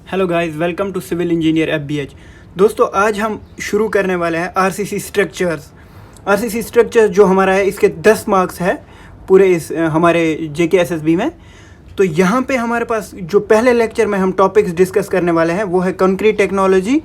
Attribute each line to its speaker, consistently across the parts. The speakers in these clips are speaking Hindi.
Speaker 1: Hello guys, welcome to civil engineer FBH। दोस्तों, आज हम शुरू करने वाले हैं आरसीसी स्ट्रक्चर्स जो हमारा है, इसके 10 मार्क्स है पूरे इस हमारे JKSSB में। तो यहाँ पे हमारे पास जो पहले लेक्चर में हम टॉपिक्स डिस्कस करने वाले हैं वो है concrete technology,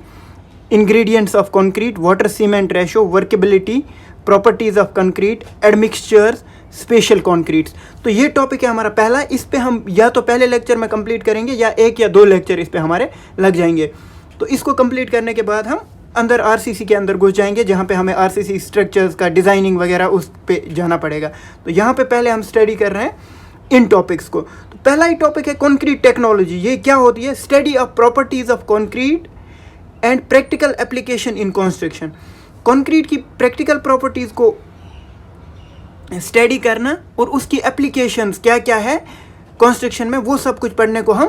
Speaker 1: ingredients of concrete, water cement ratio, workability, properties of concrete, admixtures, special concretes. तो ये टॉपिक है हमारा पहला। इस पे हम या तो पहले लेक्चर में कंप्लीट करेंगे या 1 या 2 लेक्चर इस पे हमारे लग जाएंगे। तो इसको कंप्लीट करने के बाद हम अंदर आरसीसी के अंदर घुस जाएंगे, जहाँ पे हमें आरसीसी स्ट्रक्चर्स का डिज़ाइनिंग वगैरह उस पे जाना पड़ेगा। तो यहाँ पे पहले हम स्टडी कर रहे हैं इन टॉपिक्स को। तो पहला ही टॉपिक है कंक्रीट टेक्नोलॉजी। ये क्या होती है? Study of properties of concrete and practical application in construction. Concrete की प्रैक्टिकल प्रॉपर्टीज़ को स्टडी करना और उसकी एप्लीकेशंस क्या क्या है कंस्ट्रक्शन में, वो सब कुछ पढ़ने को हम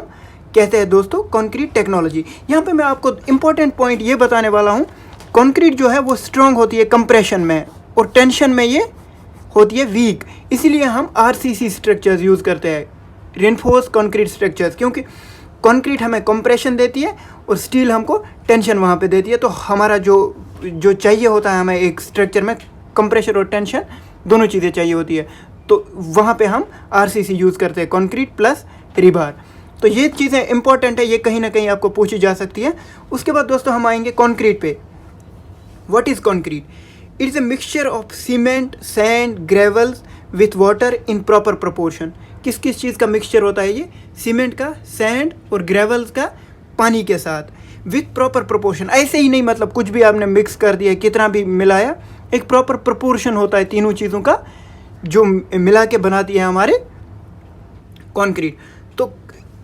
Speaker 1: कहते हैं दोस्तों कंक्रीट टेक्नोलॉजी। यहाँ पे मैं आपको इंपॉर्टेंट पॉइंट ये बताने वाला हूँ, कंक्रीट जो है वो स्ट्रॉन्ग होती है कंप्रेशन में और टेंशन में ये होती है वीक। इसीलिए हम आरसीसी स्ट्रक्चर्स यूज़ करते हैं, रेनफोर्स कंक्रीट स्ट्रक्चर्स, क्योंकि कंक्रीट हमें कंप्रेशन देती है और स्टील हमको टेंशन वहाँ पे देती है। तो हमारा जो चाहिए होता है हमें एक स्ट्रक्चर में, कंप्रेशन और टेंशन दोनों चीज़ें चाहिए होती है। तो वहाँ पे हम आरसीसी यूज़ करते हैं, कंक्रीट प्लस रिबार। तो ये चीज़ें इंपॉर्टेंट है, ये कहीं ना कहीं आपको पूछी जा सकती है। उसके बाद दोस्तों हम आएंगे कंक्रीट पे। What is concrete? It is a mixture of cement, sand, gravels with water in proper proportion. किस किस चीज़ का मिक्सचर होता है ये? सीमेंट का, सैंड और ग्रेवल्स का पानी के साथ विथ प्रॉपर प्रोपोर्शन। ऐसे ही नहीं, मतलब कुछ भी आपने मिक्स कर दिया, कितना भी मिलाया, एक प्रॉपर प्रोपोर्शन होता है तीनों चीज़ों का जो मिला के बनाती है हमारे कंक्रीट। तो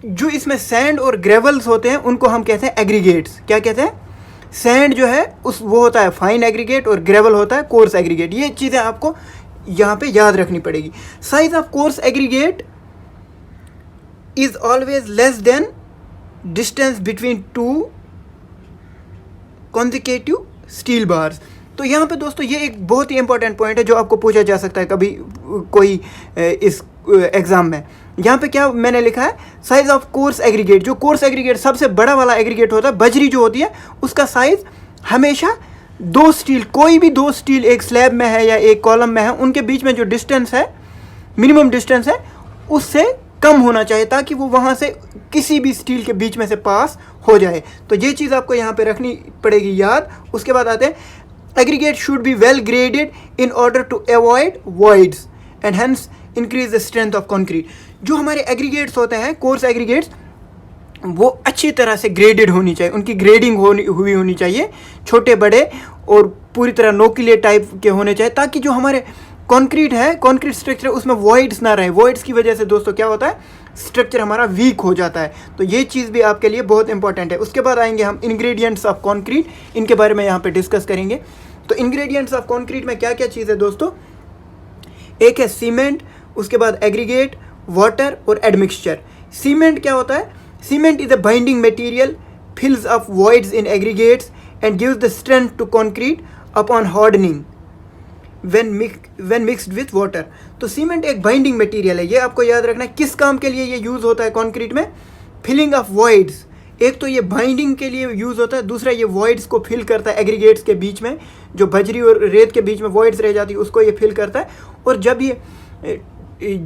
Speaker 1: जो इसमें सैंड और ग्रेवल्स होते हैं उनको हम कहते हैं एग्रीगेट्स। क्या कहते हैं? सैंड जो है वो होता है फाइन एग्रीगेट और ग्रेवल होता है कोर्स एग्रीगेट। ये चीज़ें आपको यहाँ पे याद रखनी पड़ेगी। Size of coarse aggregate is always less than distance between 2 consecutive steel bars. तो यहाँ पे दोस्तों ये एक बहुत ही इंपॉर्टेंट पॉइंट है जो आपको पूछा जा सकता है कभी कोई इस एग्ज़ाम में। यहाँ पे क्या मैंने लिखा है? Size of coarse aggregate. जो कोर्स एग्रीगेट सबसे बड़ा वाला एग्रीगेट होता है, बजरी जो होती है, उसका साइज हमेशा 2 स्टील, कोई भी 2 स्टील एक स्लैब में है या एक कॉलम में है, उनके बीच में जो डिस्टेंस है, मिनिमम डिस्टेंस है, उससे कम होना चाहिए ताकि वो वहाँ से किसी भी स्टील के बीच में से पास हो जाए। तो ये चीज़ आपको यहाँ पे रखनी पड़ेगी याद। उसके बाद आते हैं aggregate should be well graded in order to avoid voids and hence increase the strength of concrete। जो हमारे एग्रीगेट्स होते हैं, कोर्स एग्रीगेट्स, वो अच्छी तरह से ग्रेडेड होनी चाहिए, उनकी ग्रेडिंग हुई होनी चाहिए, छोटे बड़े और पूरी तरह नोकीले टाइप के होने चाहिए, ताकि जो हमारे कंक्रीट है, कंक्रीट स्ट्रक्चर, उसमें वॉइड्स ना रहे। वॉइड्स की वजह से दोस्तों क्या होता है? स्ट्रक्चर हमारा वीक हो जाता है। तो ये चीज़ भी आपके लिए बहुत इंपॉर्टेंट है। उसके बाद आएंगे हम इंग्रेडिएंट्स ऑफ कंक्रीट, इनके बारे में यहाँ पे डिस्कस करेंगे। तो इंग्रेडिएंट्स ऑफ कंक्रीट में क्या क्या चीज़ है दोस्तों? एक है सीमेंट, उसके बाद एग्रीगेट, वाटर और एडमिक्सचर। सीमेंट क्या होता है? Cement is a binding material, fills up voids in aggregates and gives the strength to concrete upon hardening when mixed with water। तो सीमेंट एक बाइंडिंग मटेरियल है, ये आपको याद रखना है। किस काम के लिए ये यूज़ होता है कंक्रीट में? Filling of voids. एक तो ये बाइंडिंग के लिए यूज़ होता है, दूसरा ये वॉइड्स को फिल करता है एग्रीगेट्स के बीच में, जो बजरी और रेत के बीच में वॉइड्स रह जाती है उसको ये फिल करता है। और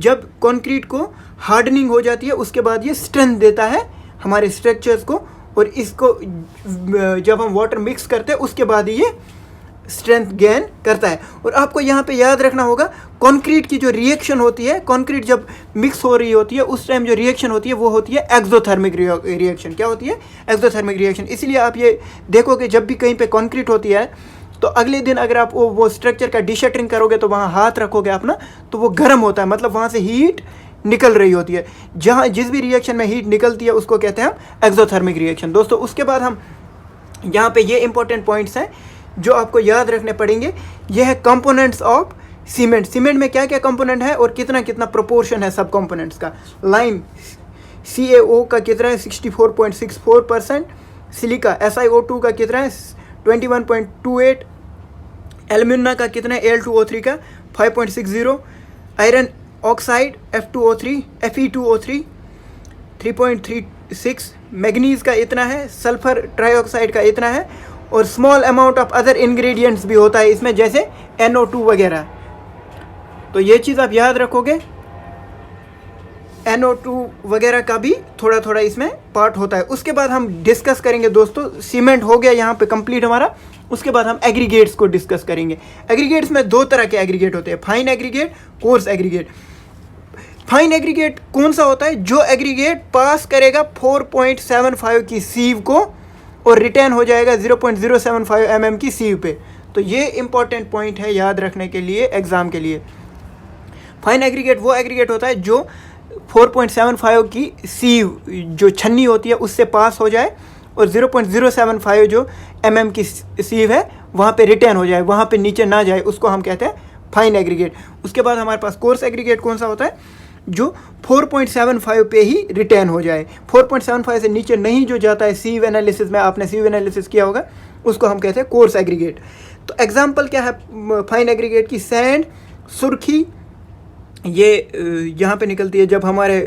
Speaker 1: जब कंक्रीट को हार्डनिंग हो जाती है उसके बाद ये स्ट्रेंथ देता है हमारे स्ट्रक्चर्स को, और इसको जब हम वाटर मिक्स करते हैं उसके बाद ये स्ट्रेंथ गेन करता है। और आपको यहाँ पे याद रखना होगा, कंक्रीट की जो रिएक्शन होती है, कंक्रीट जब मिक्स हो रही होती है उस टाइम जो रिएक्शन होती है वो होती है एक्सोथर्मिक रिएक्शन। क्या होती है? Exothermic reaction. इसलिए आप ये देखोगे जब भी कहीं पे कंक्रीट होती है तो अगले दिन अगर आप वो स्ट्रक्चर का डिशटरिंग करोगे तो वहाँ हाथ रखोगे अपना, तो वो गर्म होता है, मतलब वहाँ से हीट निकल रही होती है। जहाँ जिस भी रिएक्शन में हीट निकलती है उसको कहते हैं हम एक्सोथर्मिक रिएक्शन दोस्तों। उसके बाद हम यहाँ पे ये इंपॉर्टेंट पॉइंट्स हैं जो आपको याद रखने पड़ेंगे। ये है कंपोनेंट्स ऑफ सीमेंट। सीमेंट में क्या क्या कंपोनेंट है और कितना कितना प्रोपोर्शन है सब कंपोनेंट्स का। लाइम CaO का कितना है? 64.64%। सिलिका SiO2 का कितना है? 21.28। एल्यूमिना का कितना है? Al2O3 का 5.60। Iron oxide Fe2O3 3.36। मैग्नीज का इतना है, सल्फर ट्राइऑक्साइड का इतना है, और small amount of other ingredients भी होता है इसमें, जैसे NO2 वगैरह। तो ये चीज़ आप याद रखोगे, NO2 वगैरह का भी थोड़ा थोड़ा इसमें पार्ट होता है। उसके बाद हम डिस्कस करेंगे दोस्तों, सीमेंट हो गया यहाँ पे कंप्लीट हमारा। उसके बाद हम एग्रीगेट्स को डिस्कस करेंगे। एग्रीगेट्स में दो तरह के एग्रीगेट होते हैं, fine aggregate, coarse aggregate. Fine aggregate कौन सा होता है? जो एग्रीगेट पास करेगा 4.75 की सीव को और रिटर्न हो जाएगा 0.075 mm की सीव पे। तो ये इंपॉर्टेंट पॉइंट है याद रखने के लिए एग्जाम के लिए। फाइन एग्रीगेट वो एग्रीगेट होता है जो 4.75 की सीव जो छन्नी होती है उससे पास हो जाए और 0.075 जो mm की सीव है वहाँ पे रिटर्न हो जाए, वहाँ पे नीचे ना जाए, उसको हम कहते हैं फाइन एग्रीगेट। उसके बाद हमारे पास कोर्स एग्रीगेट कौन सा होता है? जो 4.75 पे ही रिटर्न हो जाए, 4.75 से नीचे नहीं जो जाता है सीव एनालिसिस में, आपने सीव एनालिसिस किया होगा, उसको हम कहते हैं कोर्स एग्रीगेट। तो एग्जांपल क्या है फाइन एग्रीगेट की? सैंड, सुर्खी, ये यहाँ पे निकलती है जब हमारे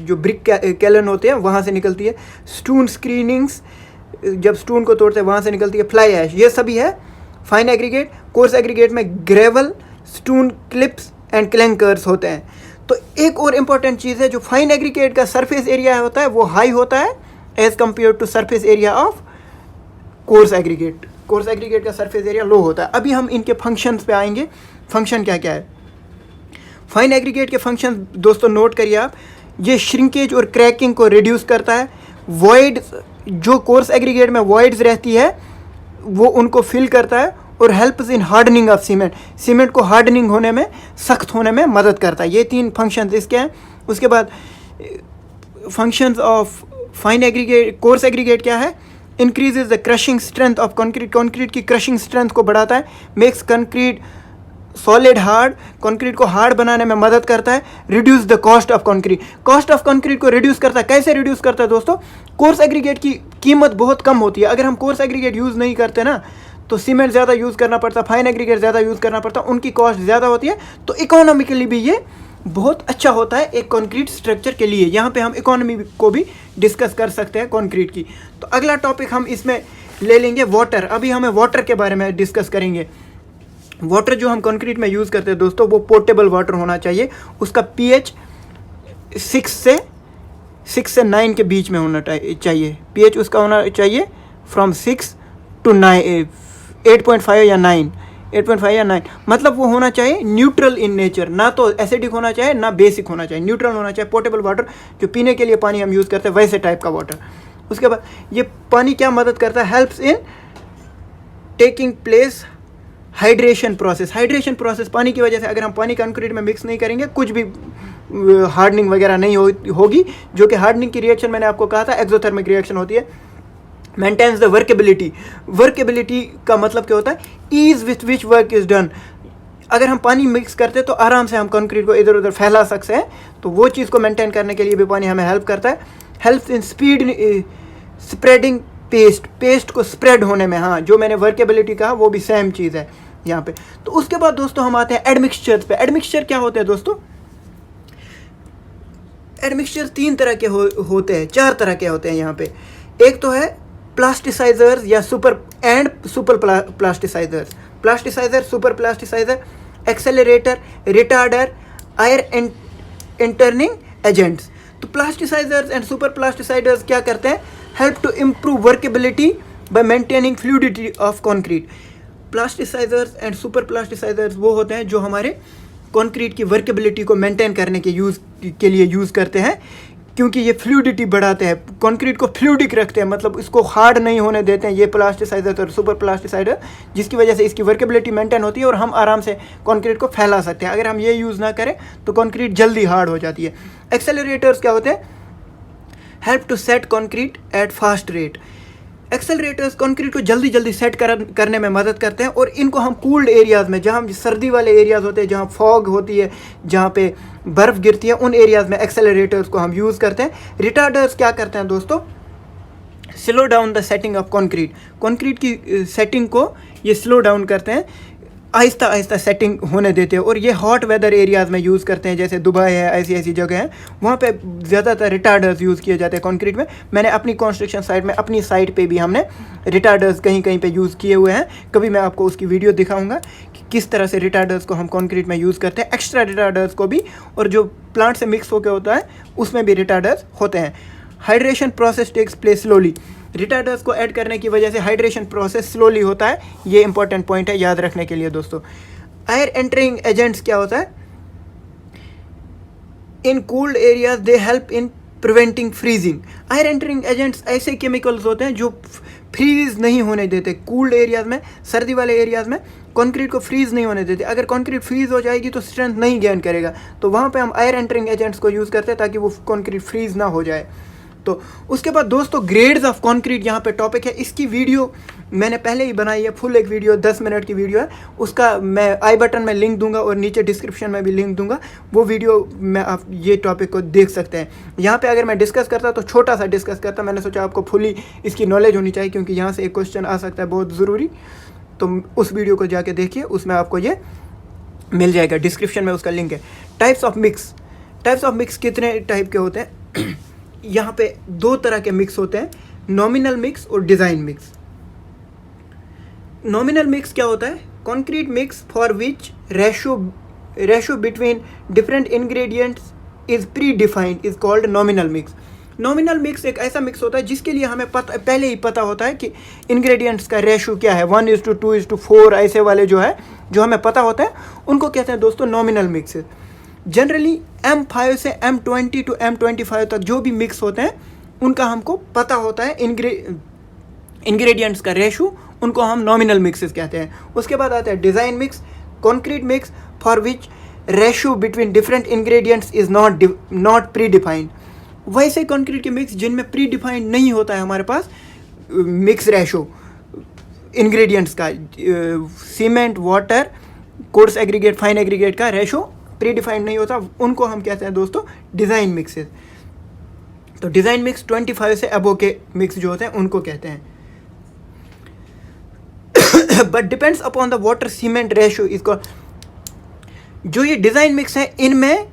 Speaker 1: जो ब्रिक कैलन होते हैं वहाँ से निकलती है। स्टोन स्क्रीनिंग्स, जब स्टोन को तोड़ते हैं वहाँ से निकलती है। फ्लाई ऐश, ये सभी है फाइन एग्रीगेट। कोर्स एग्रीगेट में gravel, stone clips and clinkers होते हैं। तो एक और इम्पॉर्टेंट चीज़ है, जो फाइन एग्रीगेट का सरफेस एरिया होता है वो हाई होता है as compare to surface area of coarse aggregate. Coarse aggregate का सरफेस एरिया लो होता है। अभी हम इनके फंक्शंस पे आएंगे, फंक्शन क्या क्या है। फाइन एग्रीगेट के फंक्शन दोस्तों नोट करिए आप। ये श्रिंकेज और क्रैकिंग को रिड्यूस करता है। वॉइड, जो कोर्स एग्रीगेट में वॉइड्स रहती है वो उनको फिल करता है और helps in hardening of cement, cement को हार्डनिंग होने में, सख्त होने में मदद करता है। ये तीन फंक्शंस इसके हैं। उसके बाद functions of fine aggregate, coarse aggregate क्या है? Increases the crushing strength of concrete, concrete की क्रशिंग स्ट्रेंथ को बढ़ाता है। Makes concrete solid hard, concrete को हार्ड बनाने में मदद करता है। Reduce the cost of concrete, cost of concrete को रिड्यूस करता है। कैसे रिड्यूस करता है दोस्तों? कोर्स एग्रीगेट की कीमत बहुत कम होती है। अगर हम कोर्स एग्रीगेट यूज़ नहीं करते ना तो सीमेंट ज़्यादा यूज़ करना पड़ता, फाइन एग्रीगेट ज़्यादा यूज़ करना पड़ता, उनकी कॉस्ट ज़्यादा होती है। तो इकोनॉमिकली भी ये बहुत अच्छा होता है एक कंक्रीट स्ट्रक्चर के लिए। यहाँ पे हम इकोनॉमी को भी डिस्कस कर सकते हैं कंक्रीट की। तो अगला टॉपिक हम इसमें ले लेंगे वाटर। अभी हमें वाटर के बारे में डिस्कस करेंगे। वाटर जो हम कंक्रीट में यूज़ करते हैं दोस्तों वो पोर्टेबल वाटर होना चाहिए। उसका pH 6 से 9 के बीच में होना चाहिए। pH उसका होना चाहिए फ्रॉम 6 to 9, 8.5 या 9, 8.5 या 9, मतलब वो होना चाहिए न्यूट्रल इन नेचर, ना तो एसिडिक होना चाहिए ना बेसिक होना चाहिए, न्यूट्रल होना चाहिए। पोर्टेबल वाटर जो पीने के लिए पानी हम यूज़ करते हैं वैसे टाइप का वाटर। उसके बाद ये पानी क्या मदद करता है? Helps in taking place hydration process. Hydration process पानी की वजह से, अगर हम पानी कंक्रीट में मिक्स नहीं करेंगे कुछ भी हार्डनिंग वगैरह नहीं होगी, जो कि हार्डनिंग की रिएक्शन मैंने आपको कहा था एक्सोथर्मिक रिएक्शन होती है। मेंटेन्स द वर्केबिलिटी, वर्केबिलिटी का मतलब क्या होता है? Ease with which work is done. अगर हम पानी मिक्स करते हैं तो आराम से हम कंक्रीट को इधर उधर फैला सकते हैं, तो वो चीज़ को मेंटेन करने के लिए भी पानी हमें हेल्प करता है। Helps in spreading paste, paste को स्प्रेड होने में। हाँ, जो मैंने वर्केबिलिटी कहा वो भी सेम चीज़ है यहाँ पे। तो उसके बाद दोस्तों हम आते हैं एडमिक्सचर्स पे। एडमिक्सचर क्या होते हैं दोस्तों? एडमिक्सचर 3 तरह के होते हैं, 4 तरह के होते हैं यहाँ पे। एक तो है प्लास्टिसाइजर्स या super plasticizers, plasticizer, super plasticizer, accelerator, retarder, air entraining agents. तो प्लास्टिसाइजर्स एंड सुपर प्लास्टिसाइजर्स क्या करते हैं? Help to improve workability by maintaining fluidity of concrete. Plasticizers and super plasticizers वो होते हैं जो हमारे कंक्रीट की वर्केबिलिटी को मेंटेन करने के लिए यूज़ करते हैं, क्योंकि ये फ्लूइडिटी बढ़ाते हैं, कंक्रीट को फ्लूइडिक रखते हैं, मतलब इसको हार्ड नहीं होने देते हैं ये प्लास्टिसाइजर और सुपर प्लास्टिसाइजर, जिसकी वजह से इसकी वर्केबिलिटी मेंटेन होती है और हम आराम से कंक्रीट को फैला सकते हैं। अगर हम ये यूज़ ना करें तो कंक्रीट जल्दी हार्ड हो जाती है। एक्सेलरेटर्स क्या होते हैं? Help to set concrete at fast rate. Accelerators concrete को जल्दी जल्दी सेट करने में मदद करते हैं, और इनको हम कूल्ड एरियाज़ में, जहाँ सर्दी वाले एरियाज़ होते हैं, जहाँ फॉग होती है, जहाँ पे बर्फ़ गिरती है, उन एरियाज़ में एक्सेलरेटर्स को हम यूज़ करते हैं। रिटार्डर्स क्या करते हैं दोस्तों? Slow down the setting of concrete, concrete की सेटिंग को ये स्लो डाउन करते हैं। आहिस्ता आहिस्ता सेटिंग होने देते हैं। और ये हॉट वेदर एरियाज़ में यूज़ करते हैं, जैसे दुबई है, ऐसी ऐसी जगह हैं, वहाँ पे ज़्यादातर रिटार्डर्स यूज़ किए जाते हैं कंक्रीट में। मैंने अपनी कंस्ट्रक्शन साइट में, अपनी साइट पे भी हमने रिटार्डर्स कहीं कहीं पे यूज़ किए हुए हैं। कभी मैं आपको उसकी वीडियो दिखाऊंगा कि किस तरह से रिटार्डर्स को हम कंक्रीट में यूज़ करते हैं, एक्स्ट्रा रिटार्डर्स को भी, और जो प्लांट से मिक्स होकर होता है उसमें भी रिटार्डर्स होते हैं। Hydration process takes place slowly. Retarders को ऐड करने की वजह से हाइड्रेशन प्रोसेस स्लोली होता है। ये इंपॉर्टेंट पॉइंट है याद रखने के लिए दोस्तों। एयर एंटरिंग एजेंट्स क्या होता है? In cold areas they help in preventing freezing. Air entraining agents ऐसे केमिकल्स होते हैं जो फ्रीज नहीं होने देते। कूल्ड एरियाज में, सर्दी वाले एरियाज में कंक्रीट को फ्रीज नहीं होने देते। अगर कंक्रीट फ्रीज हो जाएगी तो स्ट्रेंथ नहीं गेन करेगा, तो वहाँ पे हम एयर एंटरिंग एजेंट्स को यूज़ करते हैं ताकि वो कंक्रीट फ्रीज ना हो जाए। तो उसके बाद दोस्तों ग्रेड्स ऑफ कंक्रीट यहाँ पे टॉपिक है। इसकी वीडियो मैंने पहले ही बनाई है, फुल एक वीडियो 10 मिनट की वीडियो है। उसका मैं आई बटन में लिंक दूंगा और नीचे डिस्क्रिप्शन में भी लिंक दूंगा। वो वीडियो में आप ये टॉपिक को देख सकते हैं। यहाँ पे अगर मैं डिस्कस करता तो छोटा सा डिस्कस करता, मैंने सोचा आपको फुली इसकी नॉलेज होनी चाहिए क्योंकि यहाँ से एक क्वेश्चन आ सकता है बहुत ज़रूरी। तो उस वीडियो को जाके देखिए, उसमें आपको ये मिल जाएगा, डिस्क्रिप्शन में उसका लिंक है। Types of mix. Types of mix कितने टाइप के होते हैं? यहाँ पे 2 तरह के मिक्स होते हैं, नॉमिनल मिक्स और डिज़ाइन मिक्स। नॉमिनल मिक्स क्या होता है? Concrete mix for which ratio between different ingredients is pre defined is called nominal mix. Nominal mix एक ऐसा मिक्स होता है जिसके लिए हमें पहले ही पता होता है कि इंग्रेडिएंट्स का रेशो क्या है, 1:2:4 ऐसे वाले जो है, जो हमें पता होता है, उनको कहते हैं दोस्तों नॉमिनल मिक्स। जनरली M5 से M20 to M25 तक जो भी मिक्स होते हैं उनका हमको पता होता है इंग्रेडिएंट्स का रेशो, उनको हम नॉमिनल मिक्सेस कहते हैं। उसके बाद आता है design mix, concrete mix for which ratio between different ingredients is not pre defined. वैसे कंक्रीट के मिक्स जिनमें प्री डिफाइंड नहीं होता है हमारे पास मिक्स रेशो इंग्रेडिएंट्स का, cement, water, coarse aggregate, fine aggregate का रेशो प्री डिफाइंड नहीं होता, उनको हम कहते हैं दोस्तों डिज़ाइन मिक्सेस। तो डिज़ाइन मिक्स 25 से अबो के मिक्स जो होते हैं उनको कहते हैं। But depends upon the water cement ratio. इसको जो ये डिज़ाइन मिक्स है, इनमें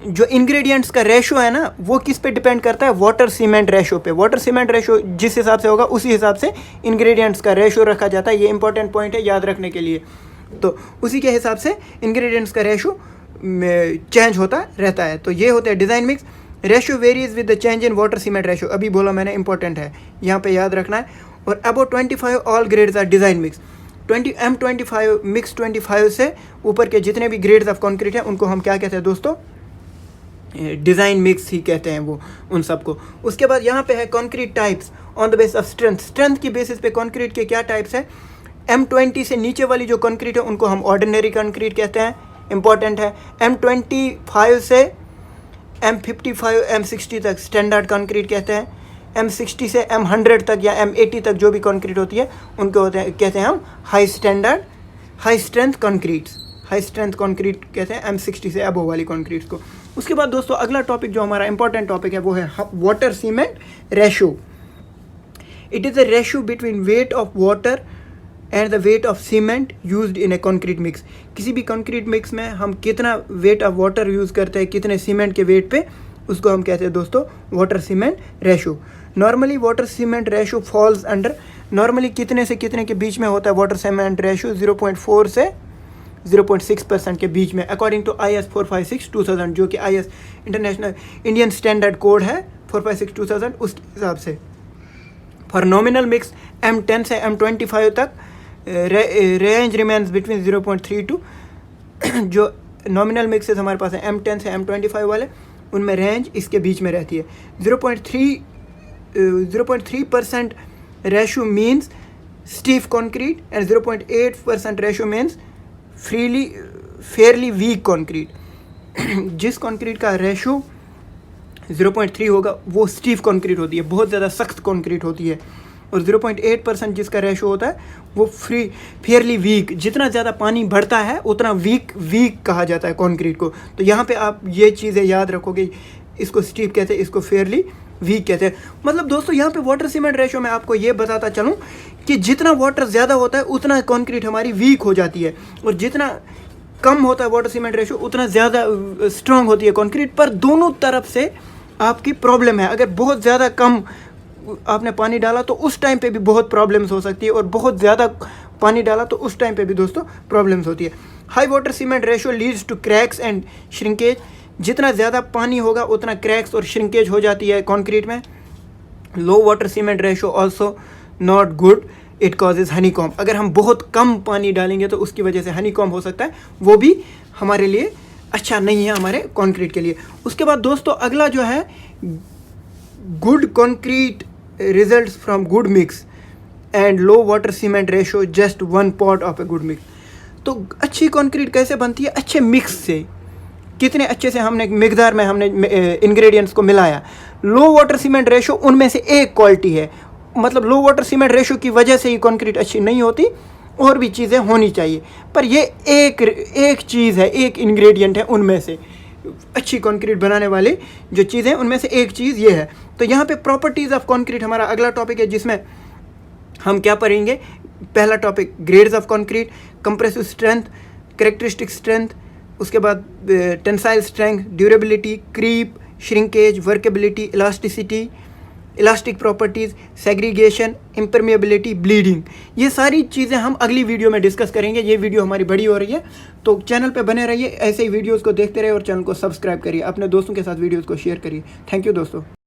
Speaker 1: जो इंग्रेडिएंट्स का रेशो है ना, वो किस पे डिपेंड करता है? वाटर सीमेंट रेशो पे। वाटर सीमेंट रेशो जिस हिसाब से होगा उसी हिसाब से इंग्रेडिएंट्स का रेशो रखा जाता है। ये इंपॉर्टेंट पॉइंट है याद रखने के लिए। तो उसी के हिसाब से इंग्रेडिएंट्स का रेशो चेंज होता रहता है। तो ये होते हैं design mix. Ratio varies with the change in water cement ratio, अभी बोला मैंने, इंपॉर्टेंट है, यहाँ पे याद रखना है। और about 25 all grades are design mix. M25 mix 25 से ऊपर के जितने भी ग्रेड्स ऑफ कंक्रीट हैं उनको हम क्या कहते हैं दोस्तों? डिज़ाइन मिक्स ही कहते हैं वो उन सबको। उसके बाद यहाँ पे है concrete types on the base of strength. Strength की बेसिस पे कंक्रीट के क्या टाइप्स हैं? M20 से नीचे वाली जो कंक्रीट है उनको हम ऑर्डिनरी कंक्रीट कहते हैं, इंपॉर्टेंट है। M25 से M55 M60 तक स्टैंडर्ड कंक्रीट कहते हैं। M60 से M100 तक या M80 तक जो भी कंक्रीट होती है उनको कहते हैं हम high strength concretes. High strength concrete कहते हैं M60 से अबव वाली कंक्रीट्स को। उसके बाद दोस्तों अगला टॉपिक जो हमारा इंपॉर्टेंट टॉपिक है वो है water cement ratio. It is a ratio between weight of water and the weight of cement used in A concrete mix. किसी भी कंक्रीट मिक्स में हम कितना वेट ऑफ वाटर यूज़ करते हैं, कितने सीमेंट के वेट पे, उसको हम कहते हैं दोस्तों water cement ratio. Normally water cement ratio falls under, normally कितने से कितने के बीच में होता है वाटर सीमेंट रेशो? 0.4 से 0.6% के बीच में, अकॉर्डिंग टू IS 456-2000, जो कि IS international Indian standard code है 456-2000, उसके हिसाब से। फॉर नॉमिनल मिक्स M10 से M25 तक रेंज रिमेन्स बिटवीन 0.3 टू, जो नॉमिनल मिक्सेस हमारे पास है M10 से M25 वाले, उनमें रेंज इसके बीच में रहती है। 0.3% ratio means stiff concrete and 0.8% ratio means fairly weak concrete. जिस कंक्रीट का रेशो 0.3 होगा वो स्टीफ कंक्रीट होती है, बहुत ज़्यादा सख्त कंक्रीट होती है। और 0.8% जिसका रेशो होता है वो फेयरली वीक, जितना ज़्यादा पानी बढ़ता है उतना वीक कहा जाता है कंक्रीट को। तो यहाँ पे आप ये चीज़ें याद रखोगे, इसको स्टीफ कहते हैं, इसको फेयरली वीक कहते हैं। मतलब दोस्तों यहाँ पे वाटर सीमेंट रेशो में आपको ये बताता चलूँ कि जितना वाटर ज़्यादा होता है उतना कंक्रीट हमारी वीक हो जाती है, और जितना कम होता है वाटर सीमेंट रेशो उतना ज़्यादा स्ट्रांग होती है कंक्रीट। पर दोनों तरफ से आपकी प्रॉब्लम है। अगर बहुत ज़्यादा कम आपने पानी डाला तो उस टाइम पे भी बहुत प्रॉब्लम्स हो सकती है, और बहुत ज़्यादा पानी डाला तो उस टाइम पे भी दोस्तों प्रॉब्लम्स होती है। High water cement ratio leads to cracks and shrinkage. जितना ज़्यादा पानी होगा उतना क्रैक्स और श्रिंकेज हो जाती है कंक्रीट में। Low water cement ratio also not good, it causes honeycomb. अगर हम बहुत कम पानी डालेंगे तो उसकी वजह से हनी कॉम्ब हो सकता है, वो भी हमारे लिए अच्छा नहीं है, हमारे कंक्रीट के लिए। उसके बाद दोस्तों अगला जो है good concrete results from good mix and low water cement ratio just 1 pot of a good mix. तो अच्छी कंक्रीट कैसे बनती है? अच्छे मिक्स से, कितने अच्छे से हमने मिकदार में हमने इंग्रेडिएंट्स को मिलाया। लो वाटर सीमेंट रेशो उनमें से एक क्वालिटी है, मतलब लो वाटर सीमेंट रेशो की वजह से ही कंक्रीट अच्छी नहीं होती, और भी चीज़ें होनी चाहिए, पर ये एक चीज़ है, एक इंग्रेडिएंट है उनमें से। अच्छी कंक्रीट बनाने वाली जो चीज़ें उनमें से एक चीज़ ये है। तो यहाँ पे प्रॉपर्टीज़ ऑफ कंक्रीट हमारा अगला टॉपिक है, जिसमें हम क्या पढ़ेंगे? पहला topic grades of concrete, compressive strength, characteristic strength, उसके बाद tensile strength, durability, creep, shrinkage, workability, elasticity, elastic properties, segregation, impermeability, bleeding. ये सारी चीज़ें हम अगली वीडियो में डिस्कस करेंगे। ये वीडियो हमारी बड़ी हो रही है, तो चैनल पे बने रहिए, ऐसे ही वीडियोस को देखते रहिए और चैनल को सब्सक्राइब करिए, अपने दोस्तों के साथ वीडियोस को शेयर करिए। थैंक यू दोस्तों।